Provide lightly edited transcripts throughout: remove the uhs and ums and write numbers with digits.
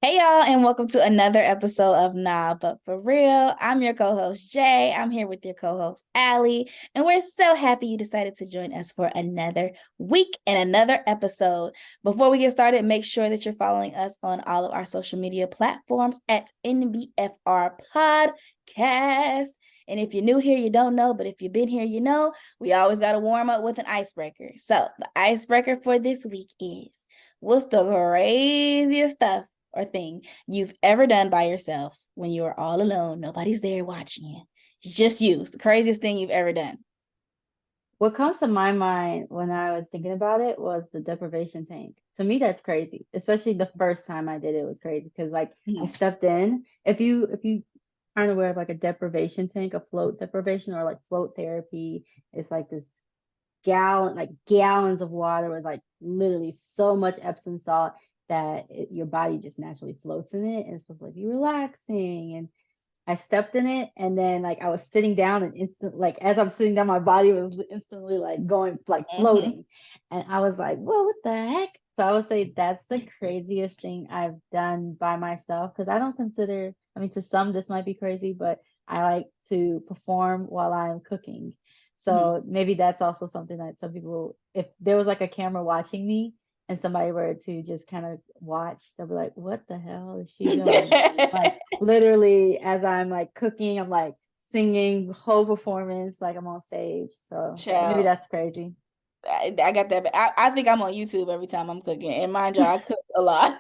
Hey y'all, and welcome to another episode of Nah But For Real. I'm your co-host Jay. I'm here with your co-host Allie, and we're so happy you decided to join us for another week and another episode. Before we get started, make sure that you're following us on all of our social media platforms at nbfr podcast. And if you're new here, you don't know, but if you've been here, you know, we always got to warm up with an icebreaker. So the icebreaker for this week is, what's the craziest stuff or thing you've ever done by yourself when you are all alone? Nobody's there watching you. It's just you. It's the craziest thing you've ever done. What comes to my mind when I was thinking about it was the deprivation tank. To me, that's crazy. Especially the first time I did it was crazy because like I Mhm. stepped in. If you aren't aware of like a deprivation tank, a float deprivation or like float therapy, it's like this gallons of water with like literally so much Epsom salt that your body just naturally floats in it and it's supposed to like be relaxing. And I stepped in it and then like I was sitting down and as I'm sitting down, my body was instantly like going like Mhm. floating. And I was like, whoa, what the heck? So I would say that's the craziest thing I've done by myself because I don't consider, I mean, to some this might be crazy, but I like to perform while I'm cooking. Mhm. So maybe that's also something that some people, if there was like a camera watching me and somebody were to just kind of watch, they'll be like, what the hell is she doing? Like literally as I'm like cooking, I'm like singing whole performance, like I'm on stage. So maybe Child, that's crazy. I got that. I think I'm on YouTube every time I'm cooking. And mind you, I cook a lot.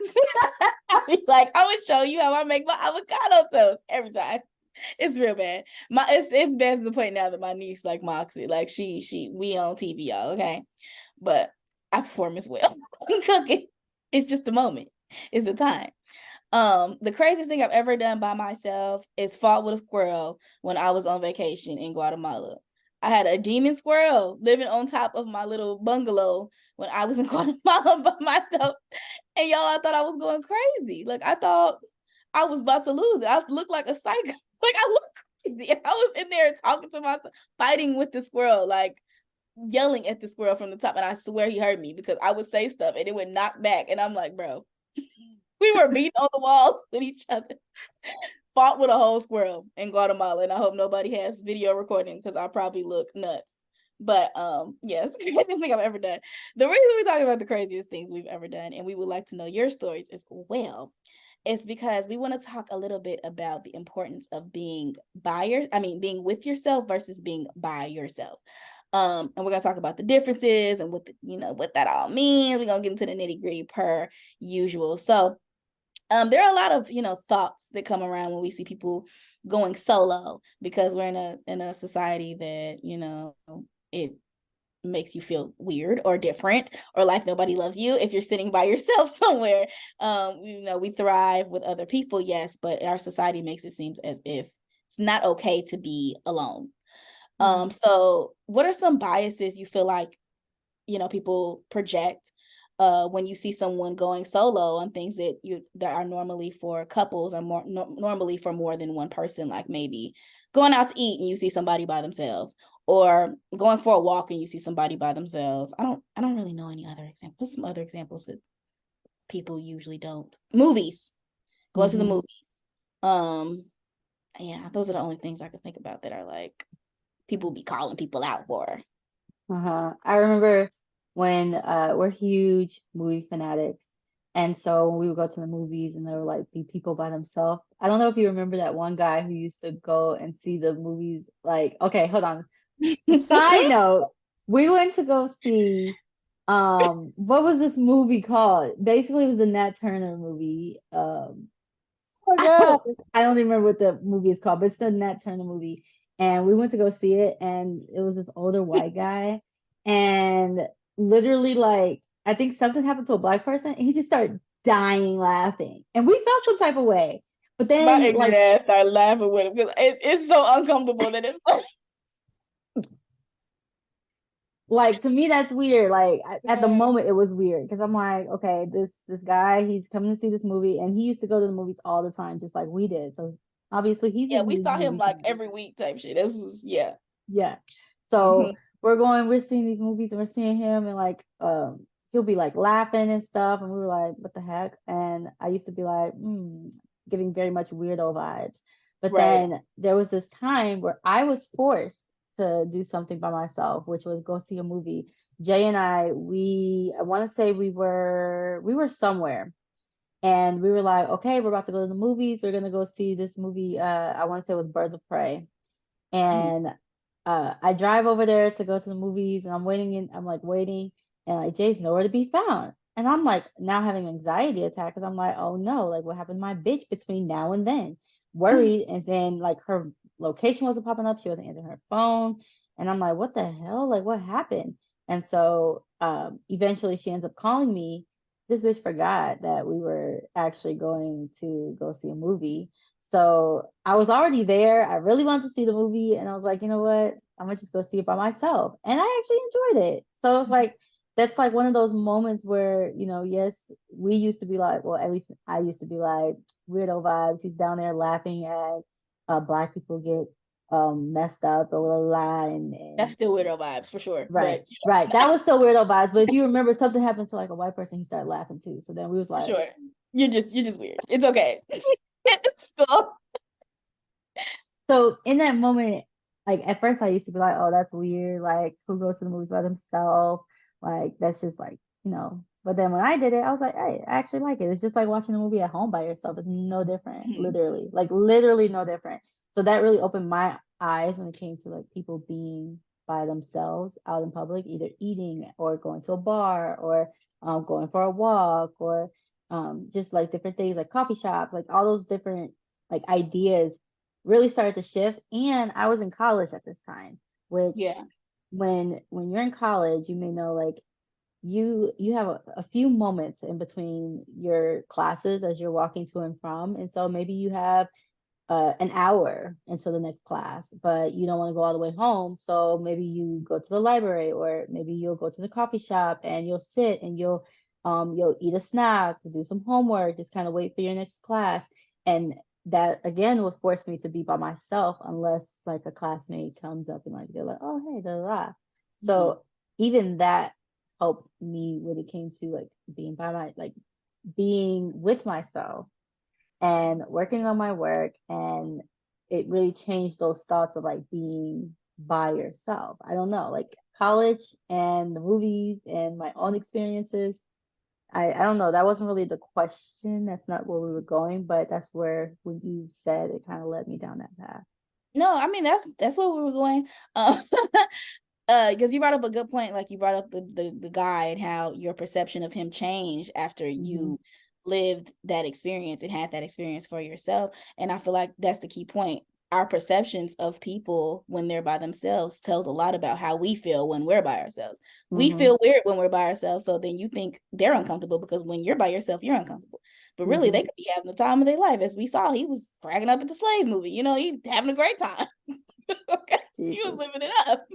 I be like, I'm gonna show you how I make my avocado toast every time. It's real bad. It's bad to the point now that my niece like mocks it. Like we on TV, y'all, okay? But I perform as well. Cooking. It's just the moment. It's the time. The craziest thing I've ever done by myself is fought with a squirrel when I was on vacation in Guatemala. I had a demon squirrel living on top of my little bungalow when I was in Guatemala by myself. And y'all, I thought I was going crazy. Like I thought I was about to lose it. I looked like a psycho. Like I looked crazy. And I was in there talking to myself, fighting with the squirrel, like yelling at the squirrel from the top. And I swear he heard me because I would say stuff and it would knock back. And I'm like, bro, we were beating on the walls with each other. Fought with a whole squirrel in Guatemala, and I hope nobody has video recording because I probably look nuts. But yes, craziest thing I've ever done. The reason we're talking about the craziest things we've ever done, and we would like to know your stories as well, is because we want to talk a little bit about the importance of being with yourself versus being by yourself. And we're gonna talk about the differences and what that all means. We're gonna get into the nitty-gritty per usual. So there are a lot of thoughts that come around when we see people going solo because we're in a society that it makes you feel weird or different or like nobody loves you if you're sitting by yourself somewhere. We thrive with other people, yes, but our society makes it seem as if it's not okay to be alone. Mhm. So what are some biases you feel like people project when you see someone going solo on things that are normally for couples or normally for more than one person, like maybe going out to eat and you see somebody by themselves, or going for a walk and you see somebody by themselves. I don't really know any other examples. Some other examples that people usually don't. Movies. Going to the Mhm. movies. Yeah, those are the only things I can think about that are like people be calling people out for. Uh-huh. I remember when we're huge movie fanatics. And so when we would go to the movies and there would like be people by themselves. I don't know if you remember that one guy who used to go and see the movies like okay, hold on. Side note, we went to go see what was this movie called? Basically it was the Nat Turner movie. Oh my I god. don't, I don't even remember what the movie is called, but it's the Nat Turner movie. And we went to go see it, and it was this older white guy, and literally, like, I think something happened to a black person, and he just started dying laughing, and we felt some type of way. But My then, ignorant ass started laughing with him because it's so uncomfortable that it's like, like to me, that's weird. Like at the yeah, moment, it was weird because I'm like, okay, this guy, he's coming to see this movie, and he used to go to the movies all the time, just like we did. So obviously, he's a yeah, we huge saw him movie like fan. every week type shit. This was yeah. Yeah. So Hmm. we're seeing these movies and we're seeing him and like he'll be like laughing and stuff, and we were like, what the heck? And I used to be like, giving very much weirdo vibes. But Right. then there was this time where I was forced to do something by myself, which was go see a movie. Jay and I want to say we were somewhere, and we were like, okay, we're about to go to the movies. We're gonna go see this movie. I want to say it was Birds of Prey. Mhm. And I drive over there to go to the movies, and I'm like waiting, and like Jay's nowhere to be found. And I'm like now having an anxiety attack because I'm like, oh no, like what happened to my bitch between now and then? Worried. And then like her location wasn't popping up, she wasn't answering her phone. And I'm like, what the hell? Like what happened? And so eventually she ends up calling me. This bitch forgot that we were actually going to go see a movie. So I was already there. I really wanted to see the movie, and I was like, you know what? I'm gonna just go see it by myself. And I actually enjoyed it. So it's like that's like one of those moments where, yes, we used to be like, well, at least I used to be like weirdo vibes. He's down there laughing at black people get messed up or blah, blah, blah, That's and still weirdo vibes for sure. right, But right. That was still weirdo vibes. But if you remember, something happened to like a white person, he started laughing too. So then we was for like, sure. You're just weird. It's okay. It's cool. so in that moment, like at first I used to be like, oh, that's weird. Like who goes to the movies by themselves? Like that's just like, But then when I did it, I was like, hey, I actually like it. It's just like watching a movie at home by yourself. It's no different, Mhm. literally. Like literally no different. So that really opened my eyes when it came to like people being by themselves out in public, either eating or going to a bar or going for a walk or just like different things like coffee shops, like all those different like ideas really started to shift. And I was in college at this time, which Yeah. when you're in college, you may know like you have a few moments in between your classes as you're walking to and from. And so maybe you have an hour until the next class, but you don't want to go all the way home. So maybe you go to the library, or maybe you'll go to the coffee shop and you'll sit and you'll eat a snack, do some homework, just kind of wait for your next class. And that again will force me to be by myself unless like a classmate comes up and like they're like, oh hey, da da da. Mhm. So even that helped me when it came to like being with myself and working on my work. And it really changed those thoughts of like being by yourself. I don't know, like college and the movies and my own experiences. I don't know. That wasn't really the question. That's not where we were going, but that's where when you said it kind of led me down that path. No, I mean that's where we were going. Because you brought up a good point, like you brought up the guy and how your perception of him changed after Mm-hmm. you lived that experience and had that experience for yourself. And I feel like that's the key point. Our perceptions of people when they're by themselves tells a lot about how we feel when we're by ourselves. We Mm-hmm. feel weird when we're by ourselves, so then you think they're uncomfortable because when you're by yourself, you're uncomfortable. But really, Mm-hmm. they could be having the time of their life. As we saw, he was cracking up at the slave movie. He having a great time. Okay, he was Jesus. living it up.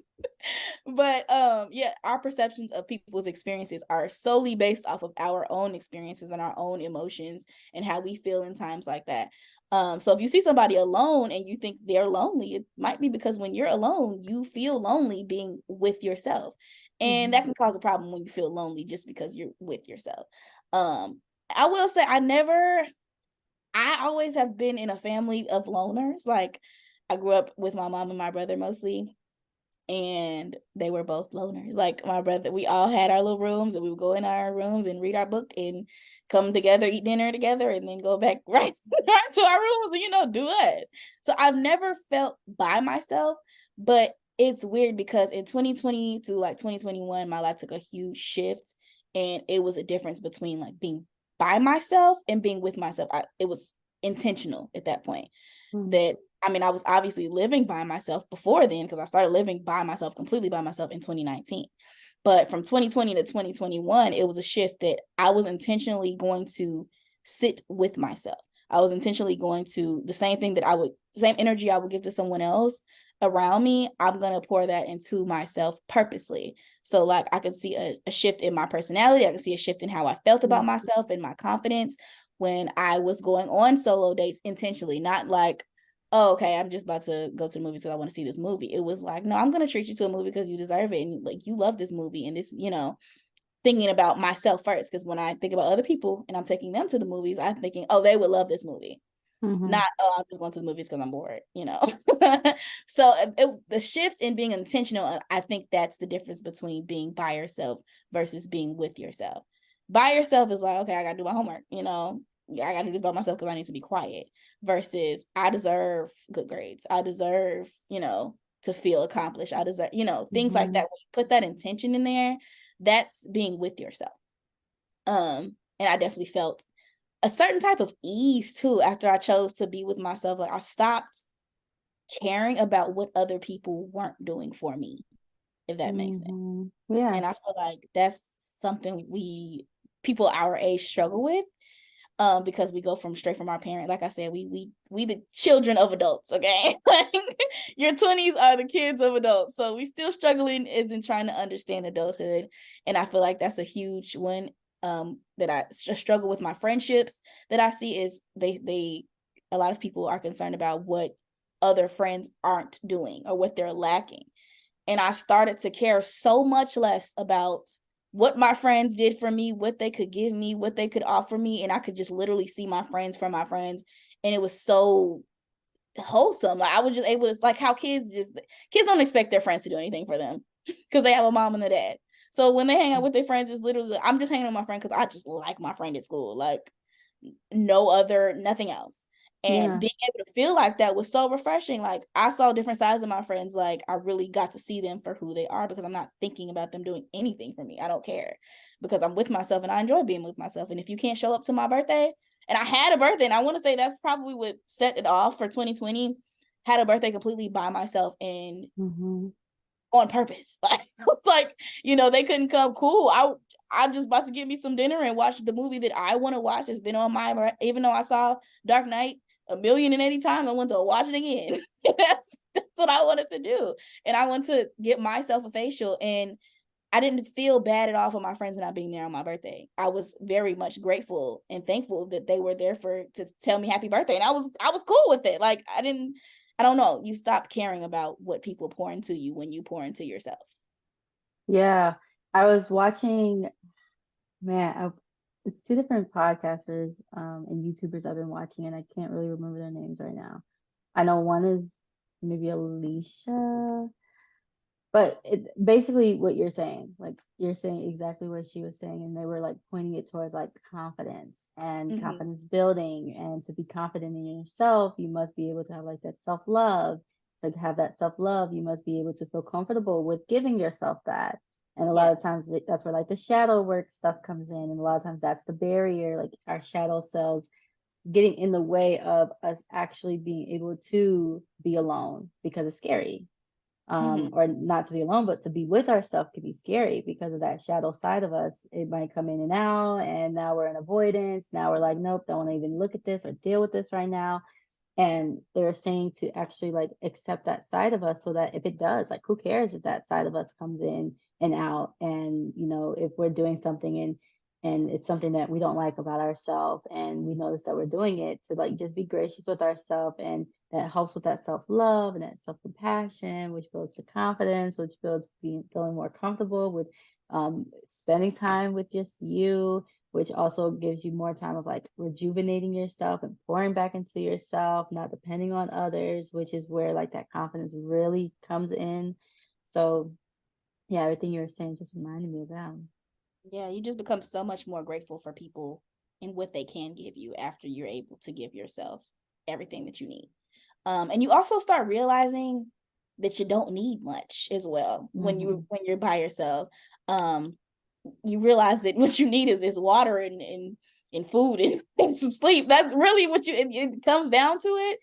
But yeah, our perceptions of people's experiences are solely based off of our own experiences and our own emotions and how we feel in times like that. So if you see somebody alone and you think they're lonely, it might be because when you're alone, you feel lonely being with yourself. And Mm-hmm. that can cause a problem when you feel lonely just because you're with yourself. I will say I always have been in a family of loners. Like I grew up with my mom and my brother mostly, and they were both loners. Like my brother, we all had our little rooms and we would go in our rooms and read our book and come together, eat dinner together, and then go back right to our rooms and do it. So I've never felt by myself, but it's weird because in 2020 to like 2021, my life took a huge shift, and it was a difference between like being by myself and being with myself. It was intentional at that point. That I mean, I was obviously living by myself before then because I started living by myself, completely by myself in 2019. But from 2020 to 2021, it was a shift that I was intentionally going to sit with myself. I was intentionally going to the same energy I would give to someone else around me, I'm going to pour that into myself purposely. So, like, I could see a shift in my personality. I could see a shift in how I felt about Mm-hmm. myself and my confidence when I was going on solo dates intentionally, not like, oh, okay, I'm just about to go to the movies because I want to see this movie. It was like, no, I'm going to treat you to a movie because you deserve it. And like, you love this movie. And this, thinking about myself first. Because when I think about other people and I'm taking them to the movies, I'm thinking, oh, they would love this movie. Not, oh, I'm just going to the movies because I'm bored, you know. So the shift in being intentional, I think that's the difference between being by yourself versus being with yourself. By yourself is like, okay, I gotta do my homework, you know. I gotta do this by myself because I need to be quiet. Versus I deserve good grades. I deserve, you know, to feel accomplished. I deserve, you know, things like that. When you put that intention in there, that's being with yourself. And I definitely felt a certain type of ease too after I chose to be with myself. Like I stopped caring about what other people weren't doing for me, if that makes sense. Yeah. And I feel like that's something people our age struggle with, because we go straight from our parent. Like I said, we the children of adults, okay? Like your 20s are the kids of adults. So we still struggling is in trying to understand adulthood. And I feel like that's a huge one, that I just struggle with. My friendships that I see is they a lot of people are concerned about what other friends aren't doing or what they're lacking. And I started to care so much less about what my friends did for me, what they could give me, what they could offer me. And I could just literally see my friends from my friends. And it was so wholesome. Like I was just able to, like how kids don't expect their friends to do anything for them because they have a mom and a dad. So when they hang out with their friends, it's literally, I'm just hanging with my friend because I just like my friend at school. Like nothing else. And being able to feel like that was so refreshing. Like I saw different sides of my friends. Like I really got to see them for who they are because I'm not thinking about them doing anything for me. I don't care because I'm with myself and I enjoy being with myself. And if you can't show up to my birthday, and I had a birthday, and I want to say that's probably what set it off for 2020. Had a birthday completely by myself and on purpose. Like it's like, you know, they couldn't come. Cool. I'm just about to get me some dinner and watch the movie that I want to watch. It's been on my, even though I saw Dark Knight 1,080,000 times, I want to watch it again. that's what I wanted to do. And I want to get myself a facial. And I didn't feel bad at all for my friends not being there on my birthday. I was very much grateful and thankful that they were there to tell me happy birthday. And I was cool with it. Like I don't know. You stop caring about what people pour into you when you pour into yourself. Yeah. I was watching, it's two different podcasters and YouTubers I've been watching, and I can't really remember their names right now. I know one is maybe Alicia, but basically what you're saying, like you're saying exactly what she was saying, and they were like pointing it towards like confidence and confidence building, and to be confident in yourself, you must be able to have like that self-love. To have that self-love, you must be able to feel comfortable with giving yourself that. And a lot of times that's where like the shadow work stuff comes in, and a lot of times that's the barrier, like our shadow selves getting in the way of us actually being able to be alone because it's scary. Or not to be alone, but to be with ourselves can be scary because of that shadow side of us. It might come in and out, and now we're in avoidance. Now we're like, nope, don't want to even look at this or deal with this right now. And they're saying to actually like accept that side of us so that if it does, like, who cares if that side of us comes in and out? And, you know, if we're doing something and it's something that we don't like about ourselves and we notice that we're doing it, to like just be gracious with ourselves, and that helps with that self-love and that self-compassion, which builds the confidence, which builds feeling more comfortable with spending time with just you, which also gives you more time of like rejuvenating yourself and pouring back into yourself, not depending on others, which is where like that confidence really comes in. So yeah, everything you were saying just reminded me of that. Yeah, you just become so much more grateful for people and what they can give you after you're able to give yourself everything that you need. And you also start realizing that you don't need much as well when you're by yourself. You realize that what you need is water and food and some sleep. That's really what it comes down to it,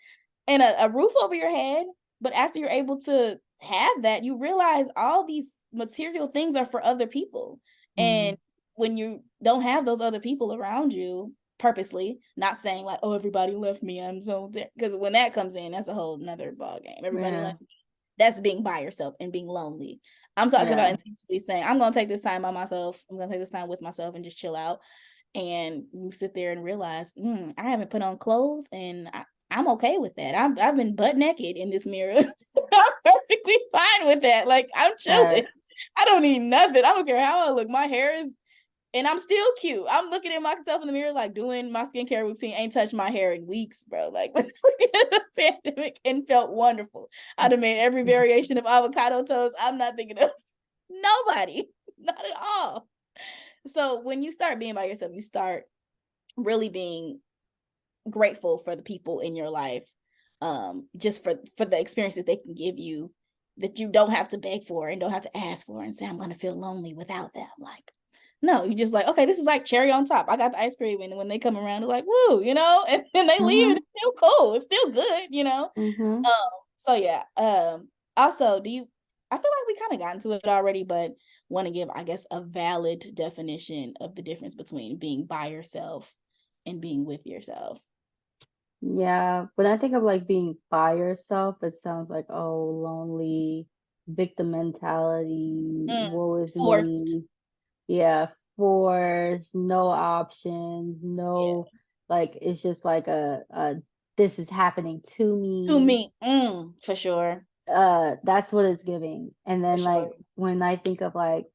and a roof over your head. But after you're able to have that, you realize all these material things are for other people. And when you don't have those other people around you, purposely, not saying like, oh, everybody left me, I'm so, because when that comes in, that's a whole nother ball game. Everybody left me. That's being by yourself and being lonely. I'm talking about intentionally saying, I'm going to take this time by myself. I'm going to take this time with myself and just chill out. And you sit there and realize, I haven't put on clothes, and I'm okay with that. I've been butt naked in this mirror. I'm perfectly fine with that. Like I'm chilling. I don't need nothing. I don't care how I look. My hair is And I'm still cute. I'm looking at myself in the mirror, like doing my skincare routine. Ain't touched my hair in weeks, bro. Like when the pandemic, and felt wonderful. I'd have made every variation of avocado toast. I'm not thinking of nobody, not at all. So when you start being by yourself, you start really being grateful for the people in your life, just for the experiences they can give you that you don't have to beg for and don't have to ask for and say, I'm gonna feel lonely without them. Like, no, you just like, okay, this is like cherry on top. I got the ice cream, and when they come around, they're like, woo, you know, and then they leave, and Mm-hmm. it's still cool, it's still good, you know. Mm-hmm. Um, so yeah. Also, do you I feel like we kind of got into it already, but want to give, I guess, a valid definition of the difference between being by yourself and being with yourself. Yeah, when I think of like being by yourself, it sounds like, oh, lonely, victim mentality, Mm, woe is forced. me. Yeah, forced, no options, Yeah. no, like it's just like a this is happening to To me. me, for sure. That's what it's giving. And For then like sure. when I think of like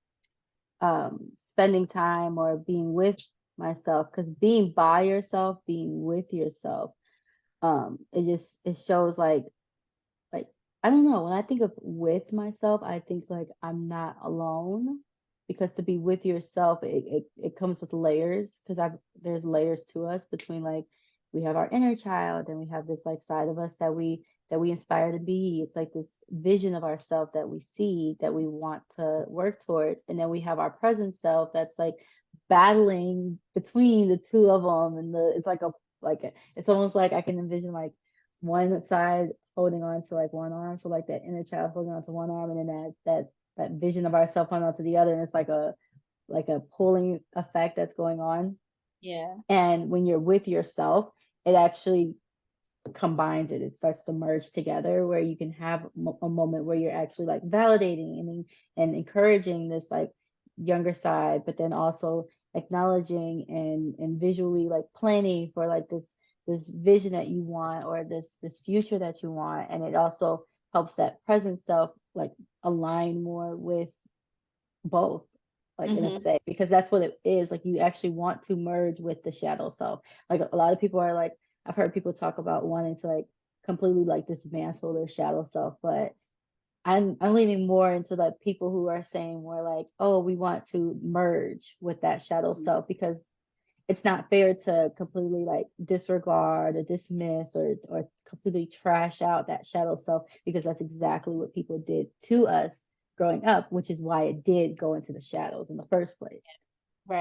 spending time or being with myself, because being by yourself, being with yourself, it shows like I don't know, when I think of with myself, I think like I'm not alone, because to be with yourself, it comes with layers, because I there's layers to us, between like we have our inner child, and we have this like side of us that we inspire to be. It's like this vision of ourself that we see, that we want to work towards, and then we have our present self that's like battling between the two of them, and it's like it's almost like I can envision like one side holding on to like one arm, so like that inner child holding on to one arm, and then that vision of ourself holding on to the other, and it's like a pulling effect that's going on. Yeah. And when you're with yourself, it actually combines it. It starts to merge together, where you can have a moment where you're actually like validating and encouraging this like younger side, but then also acknowledging and visually like planning for like this vision that you want, or this future that you want. And it also helps that present self like align more with both, like in a Mm-hmm. say, because that's what it is. Like you actually want to merge with the shadow self. Like a lot of people are like, I've heard people talk about wanting to like completely like dismantle their shadow self, but I'm leaning more into like people who are saying more like, oh, we want to merge with that shadow self, because it's not fair to completely like disregard or dismiss or completely trash out that shadow self, because that's exactly what people did to us growing up, which is why it did go into the shadows in the first place.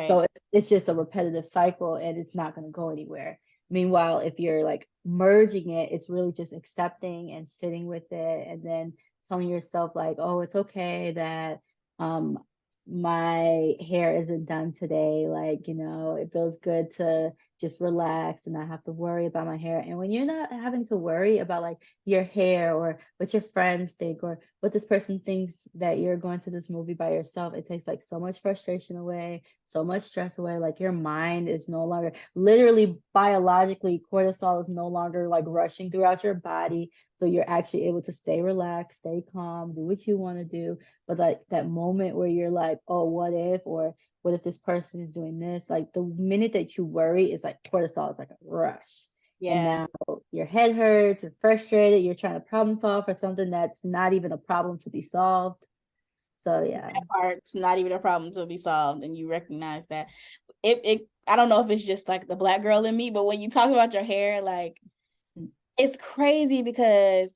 So Right. it's just a repetitive cycle, and it's not going to go anywhere. Meanwhile, if you're like merging it, it's really just accepting and sitting with it, and then telling yourself like, oh, it's okay that um my hair isn't done today. Like, it feels good to just relax and not have to worry about my hair. And when you're not having to worry about like your hair, or what your friends think, or what this person thinks that you're going to this movie by yourself, it takes like so much frustration away, so much stress away. Like your mind is no longer, literally biologically, cortisol is no longer like rushing throughout your body. So you're actually able to stay relaxed, stay calm, do what you want to do. But like that moment where you're like, oh, what if, or what if this person is doing this? Like the minute that you worry, it's like cortisol is like a rush. And Yeah. now your head hurts, you're frustrated, you're trying to problem solve for something that's not even a problem to be solved. So yeah. That part's not even a problem to be solved, and you recognize that. It I don't know if it's just like the black girl in me, but when you talk about your hair, like it's crazy because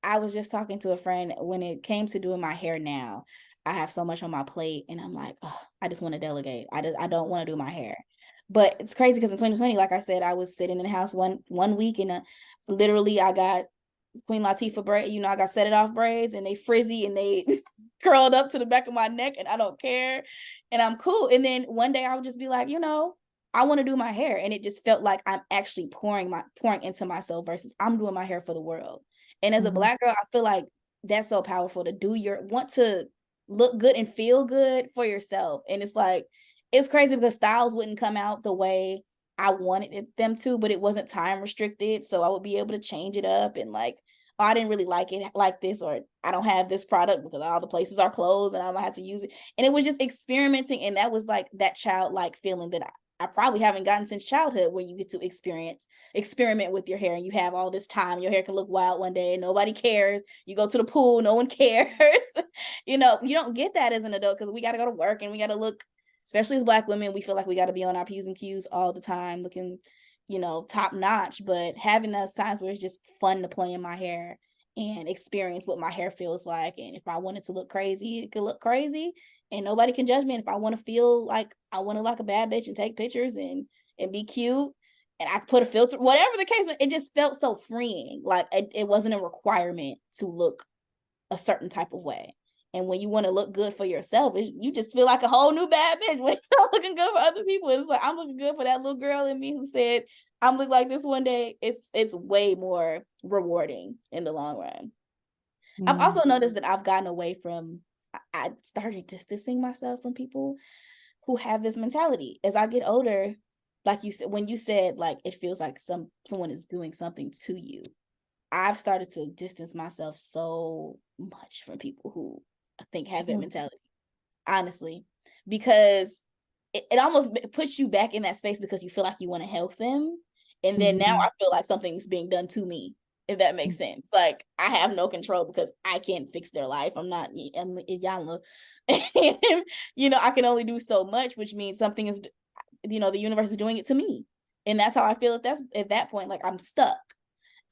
I was just talking to a friend when it came to doing my hair now. I have so much on my plate, and I'm like, oh, I just want to delegate. I don't want to do my hair. But it's crazy because in 2020, like I said, I was sitting in the house one week, and literally I got Queen Latifah braid. I got set it off braids, and they frizzy and they curled up to the back of my neck, and I don't care, and I'm cool. And then one day I would just be like, I want to do my hair. And it just felt like I'm actually pouring into myself versus I'm doing my hair for the world. And as a Mhm. black girl, I feel like that's so powerful to want to look good and feel good for yourself. And it's like, it's crazy because styles wouldn't come out the way I wanted them to, but it wasn't time restricted. So I would be able to change it up and like, oh, I didn't really like it like this, or I don't have this product because all the places are closed and I don't have to use it. And it was just experimenting. And that was like that childlike feeling that I probably haven't gotten since childhood, where you get to experiment with your hair, and you have all this time. Your hair can look wild one day and nobody cares. You go to the pool, no one cares. You don't get that as an adult, because we got to go to work and we got to look, especially as Black women, we feel like we got to be on our P's and Q's all the time, looking, top notch. But having those times where it's just fun to play in my hair and experience what my hair feels like. And if I want it to look crazy, it could look crazy and nobody can judge me. And if I want to feel like I want to like a bad bitch and take pictures and be cute, and I put a filter, whatever the case, it just felt so freeing. Like it wasn't a requirement to look a certain type of way. And when you want to look good for yourself, you just feel like a whole new bad bitch when you're looking good for other people. It's like, I'm looking good for that little girl in me who said, I'm looking like this one day. It's way more rewarding in the long run. I've also noticed that I've gotten away from, I started distancing myself from people who have this mentality. As I get older, like you said, when you said like it feels like someone is doing something to you, I've started to distance myself so much from people who I think have that mentality, honestly, because it almost puts you back in that space because you feel like you want to help them. And then now I feel like something's being done to me, if that makes sense. Like I have no control because I can't fix their life. I'm not Iyanla. I can only do so much, which means something is, the universe is doing it to me. And that's how I feel at that point, like I'm stuck.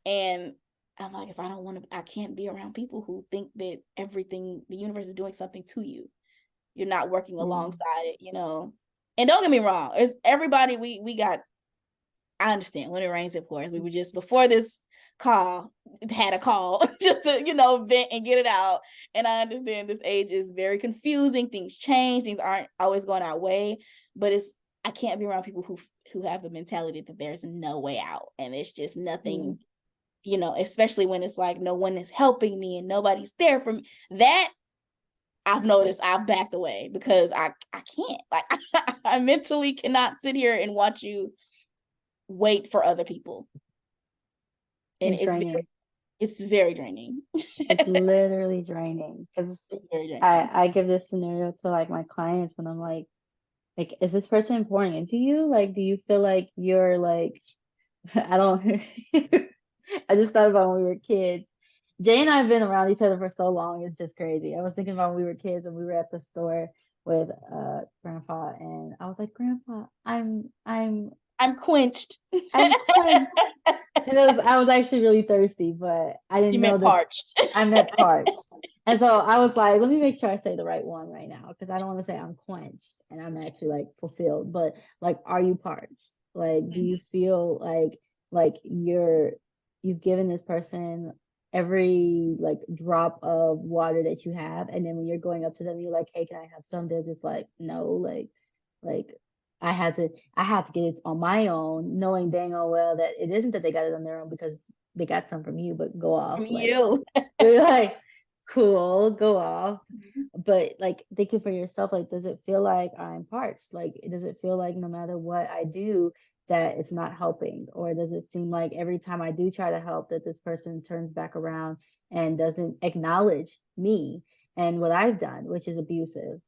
And I'm like, if I don't want to, I can't be around people who think that everything, the universe is doing something to you. You're not working alongside it, And don't get me wrong, it's everybody, we got, I understand when it rains, it pours. We were just, before this call, had a call just to, vent and get it out. And I understand this age is very confusing. Things change. Things aren't always going our way. But I can't be around people who have the mentality that there's no way out. And it's just nothing, especially when it's like no one is helping me and nobody's there for me. That I've noticed I've backed away because I can't. Like I mentally cannot sit here and watch you wait for other people. And It's draining. It's very draining. It's literally draining. Because It's very draining. I give this scenario to like my clients when I'm like, is this person pouring into you? Like, do you feel like you're like, I don't, I just thought about when we were kids. Jay and I have been around each other for so long. It's just crazy. I was thinking about when we were kids and we were at the store with grandpa, and I was like, Grandpa, I'm quenched. I'm quenched. And I was actually really thirsty, but I didn't You know meant that parched. I meant parched. And so I was like, let me make sure I say the right one right now, because I don't want to say I'm quenched and I'm actually like fulfilled. But like, are you parched? Like, do you feel like you've given this person every like drop of water that you have, and then when you're going up to them, you're like, hey, can I have some? They're just like, no, like I had to get it on my own, knowing dang oh well that it isn't that they got it on their own because they got some from you, but go off. From Like you. you're like, cool, go off. But like thinking for yourself, like, does it feel like I'm parched? Like, does it feel like no matter what I do, that it's not helping? Or does it seem like every time I do try to help, that this person turns back around and doesn't acknowledge me and what I've done, which is abusive,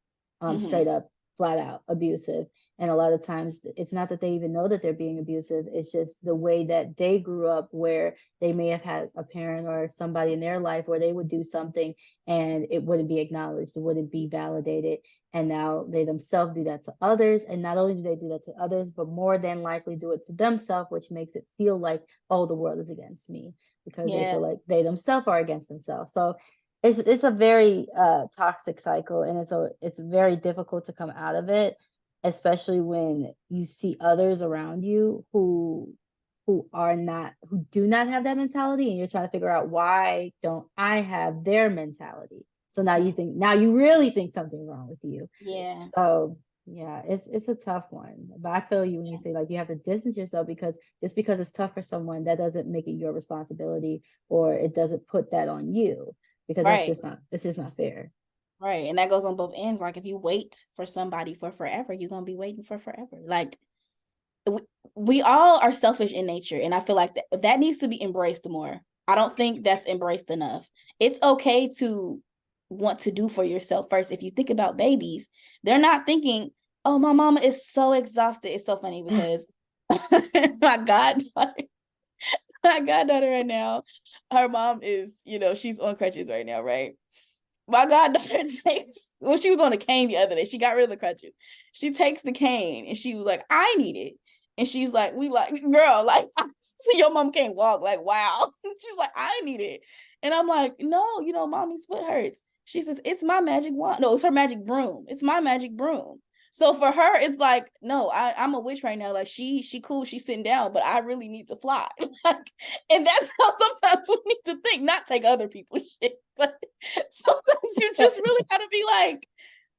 straight up, flat out abusive. And a lot of times it's not that they even know that they're being abusive. It's just the way that they grew up, where they may have had a parent or somebody in their life where they would do something and it wouldn't be acknowledged, it wouldn't be validated. And now they themselves do that to others. And not only do they do that to others, but more than likely do it to themselves, which makes it feel like, oh, the world is against me, because they feel like they themselves are against themselves. So it's a very toxic cycle, and it's very difficult to come out of it, especially when you see others around you who do not have that mentality, and you're trying to figure out, why don't I have their mentality? So now you really think something's wrong with you. Yeah. So yeah, it's a tough one. But I feel you when you say like you have to distance yourself, because just because it's tough for someone, that doesn't make it your responsibility, or it doesn't put that on you, because it's just not fair. Right. And that goes on both ends. Like if you wait for somebody for forever, you're going to be waiting for forever. Like we all are selfish in nature. And I feel like that needs to be embraced more. I don't think that's embraced enough. It's okay to want to do for yourself first. If you think about babies, they're not thinking, oh, my mama is so exhausted. It's so funny because my goddaughter, my goddaughter right now, her mom is, she's on crutches right now, right? My goddaughter takes, well, she was on a cane the other day. She got rid of the crutches. She takes the cane and she was like, I need it. And she's like, girl, like, I see your mom can't walk. Like, wow. She's like, I need it. And I'm like, no, mommy's foot hurts. She says, it's my magic wand. No, it's her magic broom. It's my magic broom. So for her, it's like, no, I'm a witch right now. Like she cool, she's sitting down, but I really need to fly. Like, and that's how sometimes we need to think, not take other people's shit, but sometimes you just really gotta be like,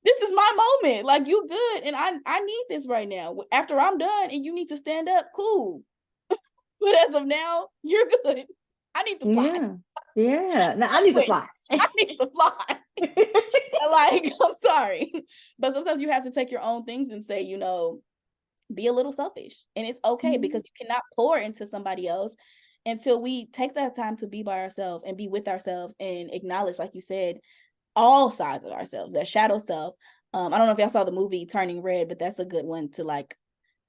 this is my moment. Like, you good, and I need this right now. After I'm done, and you need to stand up, cool. But as of now, you're good. I need to fly. Yeah. Now I need to fly. I need to fly. Like, I'm sorry, but sometimes you have to take your own things and say, be a little selfish, and it's okay because you cannot pour into somebody else until we take that time to be by ourselves and be with ourselves and acknowledge, like you said, all sides of ourselves, that shadow self. I don't know if y'all saw the movie Turning Red, but that's a good one to like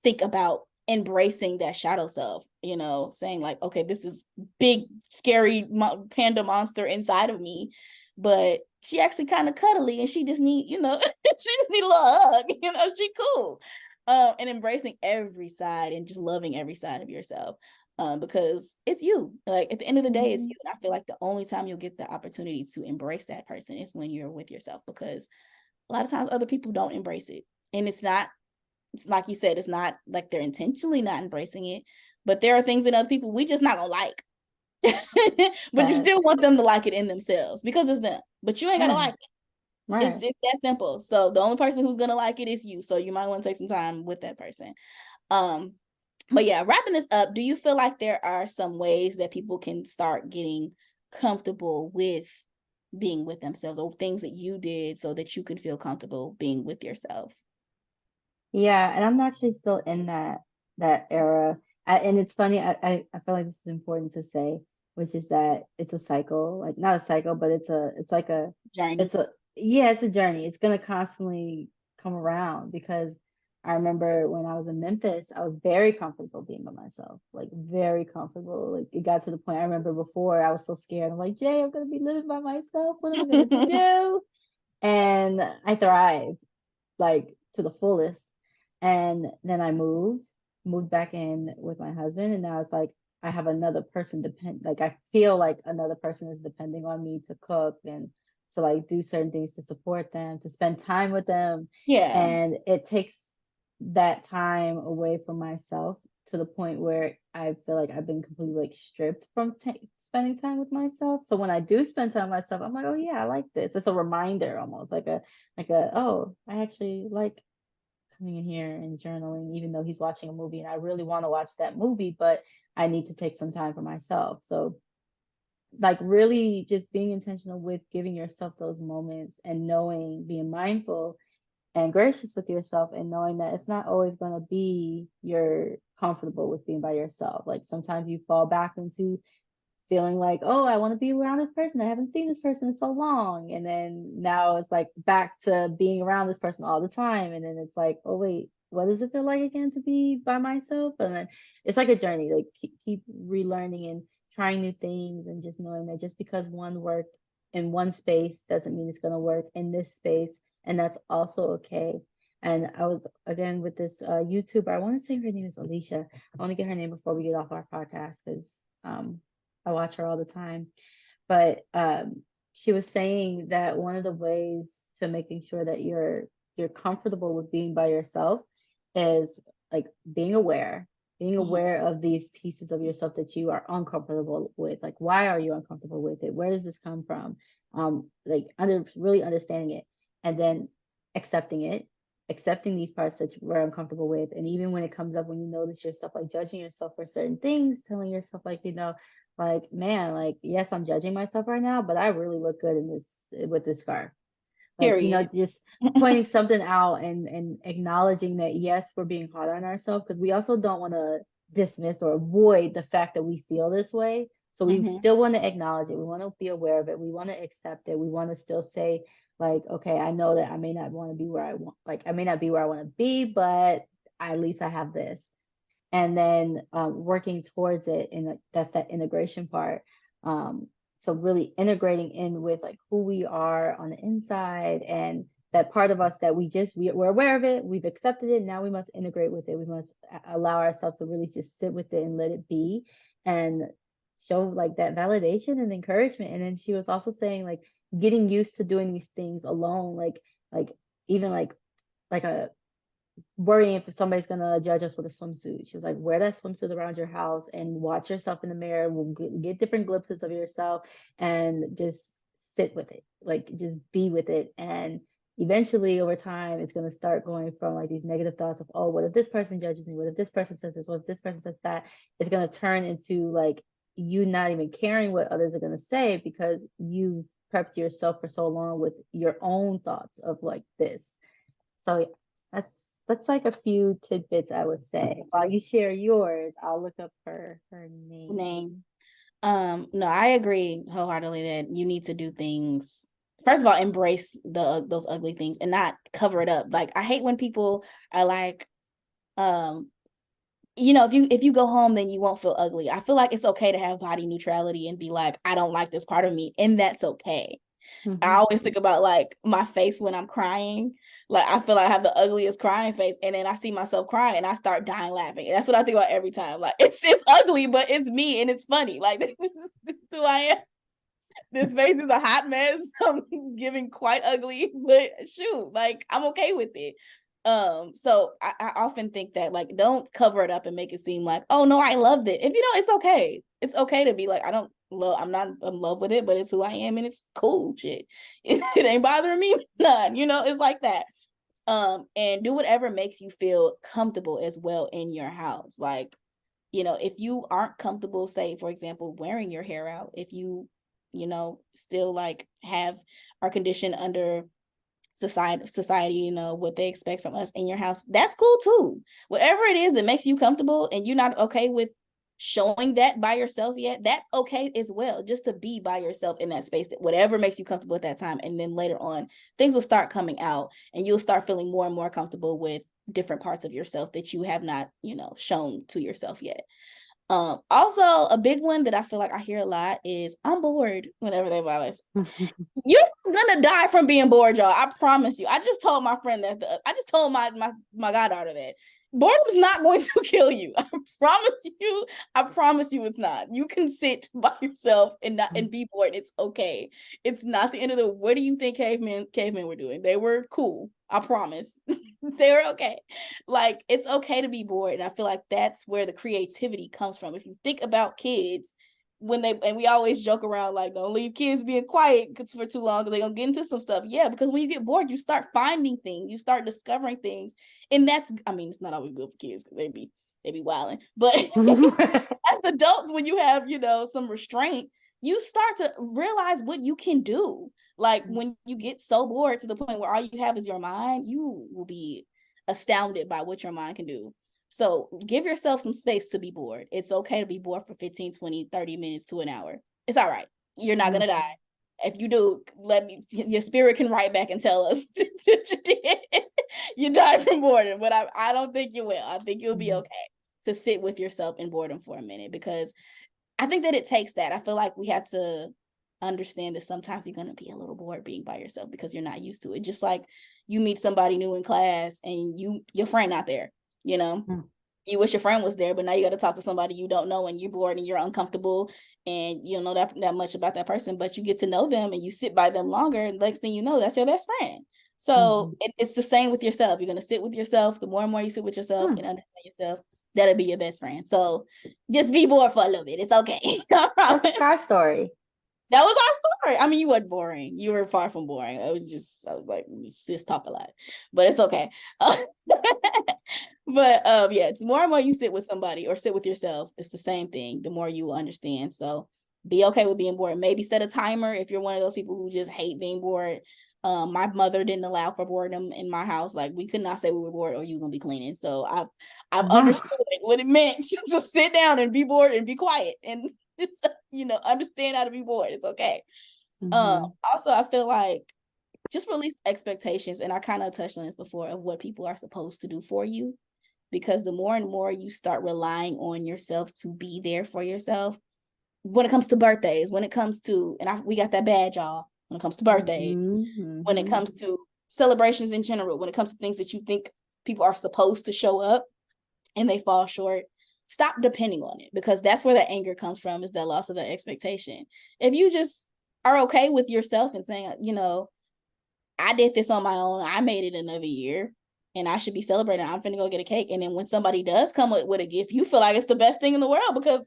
think about embracing that shadow self, saying like, okay, this is big, scary panda monster inside of me, but she actually kind of cuddly and she just need, she just need a little hug, she cool. And embracing every side and just loving every side of yourself. Because it's you. Like at the end of the day, it's you. And I feel like the only time you'll get the opportunity to embrace that person is when you're with yourself, because a lot of times other people don't embrace it. And it's like you said, it's not like they're intentionally not embracing it, but there are things in other people we just not gonna like. But you still want them to like it in themselves because it's them. But you ain't gotta like it. Right. It's that simple. So the only person who's gonna like it is you. So you might want to take some time with that person. But yeah, wrapping this up, do you feel like there are some ways that people can start getting comfortable with being with themselves, or things that you did so that you can feel comfortable being with yourself? Yeah, and I'm actually still in that era. And it's funny, I feel like this is important to say, which is that it's a cycle, like not a cycle, but it's like a Journey. it's a yeah, it's a journey. It's gonna constantly come around because I remember when I was in Memphis, I was very comfortable being by myself, like very comfortable. Like it got to the point I remember before I was so scared. I'm like, Jay, I'm gonna be living by myself. What am I gonna do? And I thrived like to the fullest. And then I moved back in with my husband, and now it's like I have another person like I feel like another person is depending on me to cook and to like do certain things to support them, to spend time with them. Yeah. And it takes that time away from myself to the point where I feel like I've been completely like stripped from spending time with myself. So when I do spend time with myself, I'm like, oh yeah, I like this. It's a reminder, almost like a oh, I actually like coming in here and journaling, even though he's watching a movie and I really want to watch that movie, but I need to take some time for myself. So like really just being intentional with giving yourself those moments and knowing, being mindful and gracious with yourself, and knowing that it's not always going to be you're comfortable with being by yourself. Like sometimes you fall back into feeling like, oh, I want to be around this person. I haven't seen this person in so long. And then now it's like back to being around this person all the time. And then it's like, oh, wait, what does it feel like again to be by myself? And then it's like a journey, like keep relearning and trying new things, and just knowing that just because one worked in one space doesn't mean it's going to work in this space. And that's also okay. And I was again with this YouTuber. I want to say her name is Alicia. I want to get her name before we get off our podcast because I watch her all the time. But she was saying that one of the ways to making sure that you're comfortable with being by yourself is like being aware of these pieces of yourself that you are uncomfortable with. Like, why are you uncomfortable with it? Where does this come from? Like really understanding it, and then accepting it, accepting these parts that we're uncomfortable with. And even when it comes up, when you notice yourself like judging yourself for certain things, telling yourself like, like, man, like, yes, I'm judging myself right now, but I really look good in this with this scarf. Like, Period. just pointing something out and acknowledging that, yes, we're being hard on ourselves, because we also don't want to dismiss or avoid the fact that we feel this way. So we still want to acknowledge it. We want to be aware of it. We want to accept it. We want to still say, like, okay, I know that I may not want to be where I want, like, I may not be where I want to be, but at least I have this. And then working towards it, and like, that's that integration part. So really integrating in with like who we are on the inside, and that part of us that we're aware of it, we've accepted it, now we must integrate with it. We must allow ourselves to really just sit with it and let it be, and show like that validation and encouragement. And then she was also saying like getting used to doing these things alone, like even like a worrying if somebody's gonna judge us with a swimsuit. She was like, wear that swimsuit around your house and watch yourself in the mirror. We'll get different glimpses of yourself and just sit with it. Like just be with it. And eventually over time, it's gonna start going from like these negative thoughts of, oh, what if this person judges me? What if this person says this? What if this person says that? It's gonna turn into like you not even caring what others are gonna say because you prepped yourself for so long with your own thoughts of like this. So that's like a few tidbits I would say. While you share yours, I'll look up her name. No, I agree wholeheartedly that you need to do things. First of all, embrace those ugly things and not cover it up. Like I hate when people are like, if you go home, then you won't feel ugly. I feel like it's okay to have body neutrality and be like, I don't like this part of me, and that's okay. I always think about like my face when I'm crying. Like I feel like I have the ugliest crying face, and then I see myself crying and I start dying laughing. And that's what I think about every time. Like it's ugly, but it's me and it's funny. Like this is who I am. This face is a hot mess. I'm giving quite ugly, but shoot, like I'm okay with it. So I often think that like don't cover it up and make it seem like, oh no, I loved it. If you know, it's okay. It's okay to be like, I'm not in love with it, but it's who I am and it's cool shit. It ain't bothering me none. It's like that. And do whatever makes you feel comfortable as well in your house. Like, if you aren't comfortable, say for example, wearing your hair out, if you still like have our condition under society, what they expect from us in your house, that's cool too. Whatever it is that makes you comfortable and you're not okay with showing that by yourself yet, that's okay as well, just to be by yourself in that space, that whatever makes you comfortable at that time. And then later on things will start coming out and you'll start feeling more and more comfortable with different parts of yourself that you have not shown to yourself yet. Also a big one that I feel like I hear a lot is I'm bored whenever they buy us. You're gonna die from being bored, y'all. I promise you. I just told my friend that. I just told my goddaughter that boredom is not going to kill you. I promise you. I promise you, it's not. You can sit by yourself and be bored. It's okay. It's not the end of the. What do you think cavemen were doing? They were cool. I promise. They were okay. Like it's okay to be bored, and I feel like that's where the creativity comes from. If you think about kids and we always joke around like, don't leave kids being quiet for too long because they're gonna get into some stuff. Yeah, because when you get bored, you start finding things, you start discovering things, and it's not always good for kids because they be wilding, but as adults, when you have some restraint, you start to realize what you can do. Like when you get so bored to the point where all you have is your mind, you will be astounded by what your mind can do. So give yourself some space to be bored. It's okay to be bored for 15, 20, 30 minutes to an hour. It's all right. You're not going to die. If you do, your spirit can write back and tell us that you did. You died from boredom, but I don't think you will. I think you'll be okay to sit with yourself in boredom for a minute, because I think that it takes that. I feel like we have to understand that sometimes you're going to be a little bored being by yourself because you're not used to it. Just like you meet somebody new in class and your friend not there, you wish your friend was there, but now you got to talk to somebody you don't know and you're bored and you're uncomfortable and you don't know that much about that person, but you get to know them and you sit by them longer, and next thing you know, that's your best friend. So it's the same with yourself. You're going to sit with yourself. The more and more you sit with yourself and understand yourself, that'll be your best friend. So just be bored for a little bit. It's okay. That's like our story. That was our story. I mean, you weren't boring. You were far from boring. I was like, sis talk a lot, but it's okay. But yeah, it's more and more you sit with somebody or sit with yourself, it's the same thing. The more you understand. So be okay with being bored. Maybe set a timer if you're one of those people who just hate being bored. My mother didn't allow for boredom in my house. Like we could not say we were bored or you gonna be cleaning. So I've understood what it meant to sit down and be bored and be quiet. And Understand how to be bored. It's okay. Mm-hmm. Also, I feel like just release expectations, and I kind of touched on this before, of what people are supposed to do for you, because the more and more you start relying on yourself to be there for yourself, when it comes to birthdays, when it comes to, we got that bad, y'all, when it comes to birthdays, when it Mm-hmm. comes to celebrations in general, when it comes to things that you think people are supposed to show up and they fall short, stop depending on it, because that's where the anger comes from, is that loss of the expectation. If you just are okay with yourself and saying, I did this on my own, I made it another year, and I should be celebrating, I'm finna go get a cake. And then when somebody does come with a gift, you feel like it's the best thing in the world, because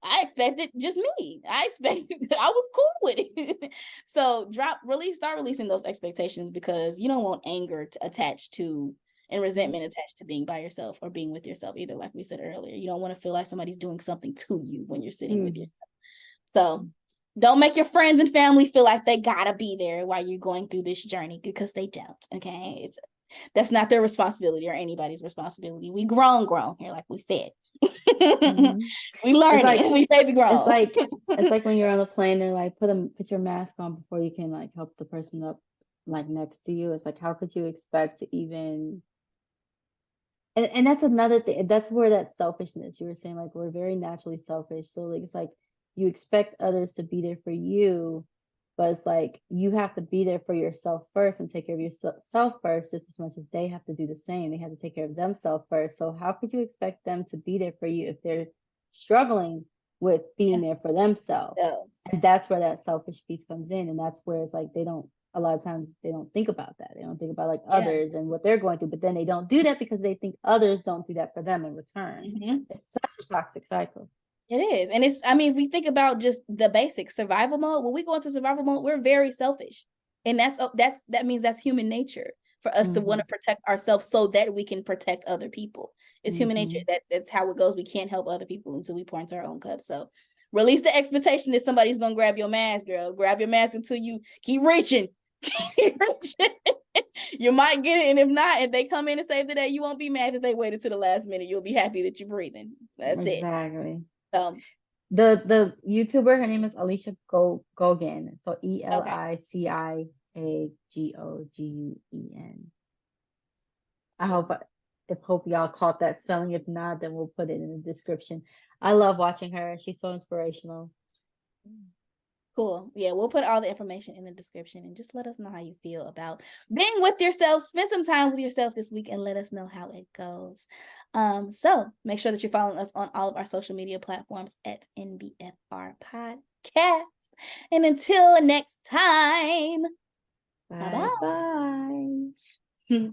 I expected just me. I expected I was cool with it. So start releasing those expectations, because you don't want anger to attach to, and resentment attached to being by yourself or being with yourself either. Like we said earlier, you don't want to feel like somebody's doing something to you when you're sitting with yourself. So don't make your friends and family feel like they gotta be there while you're going through this journey, because they don't. Okay, that's not their responsibility or anybody's responsibility. We grown here, like we said. Mm-hmm. We learn It's like it. We baby it's grown. like it's like when you're on the plane, they're like, put your mask on before you can like help the person up like next to you. It's like, how could you expect to even, and that's another thing. That's where that selfishness you were saying, like we're very naturally selfish. So like it's like you expect others to be there for you, but it's like you have to be there for yourself first and take care of yourself first, just as much as they have to do the same. They have to take care of themselves first. So how could you expect them to be there for you if they're struggling with being Yeah. there for themselves? Yes. And that's where that selfish piece comes in. And that's where it's like they don't, a lot of times they don't think about that. They don't think about like Yeah. others and what they're going through, but then they don't do that because they think others don't do that for them in return. Mm-hmm. It's such a toxic cycle. It is. And if we think about just the basic survival mode, when we go into survival mode, we're very selfish. And that means that's human nature, for us to want Mm-hmm. to protect ourselves so that we can protect other people. It's human nature. Mm-hmm. That's how it goes. We can't help other people until we pour into our own cup. So release the expectation that somebody's gonna grab your mask, girl. Grab your mask until you keep reaching. You might get it, and if not, if they come in and save the day, you won't be mad that they waited to the last minute. You'll be happy that you're breathing. That's it. Exactly. Um, The YouTuber, her name is Alicia Gogan. So okay. ELICIAGOGUEN. I hope hope y'all caught that spelling. If not, then we'll put it in the description. I love watching her. She's so inspirational. Cool. Yeah, we'll put all the information in the description, and just let us know how you feel about being with yourself. Spend some time with yourself this week and let us know how it goes. So make sure that you're following us on all of our social media platforms at NBFR Podcast. And until next time, bye Bye bye. bye.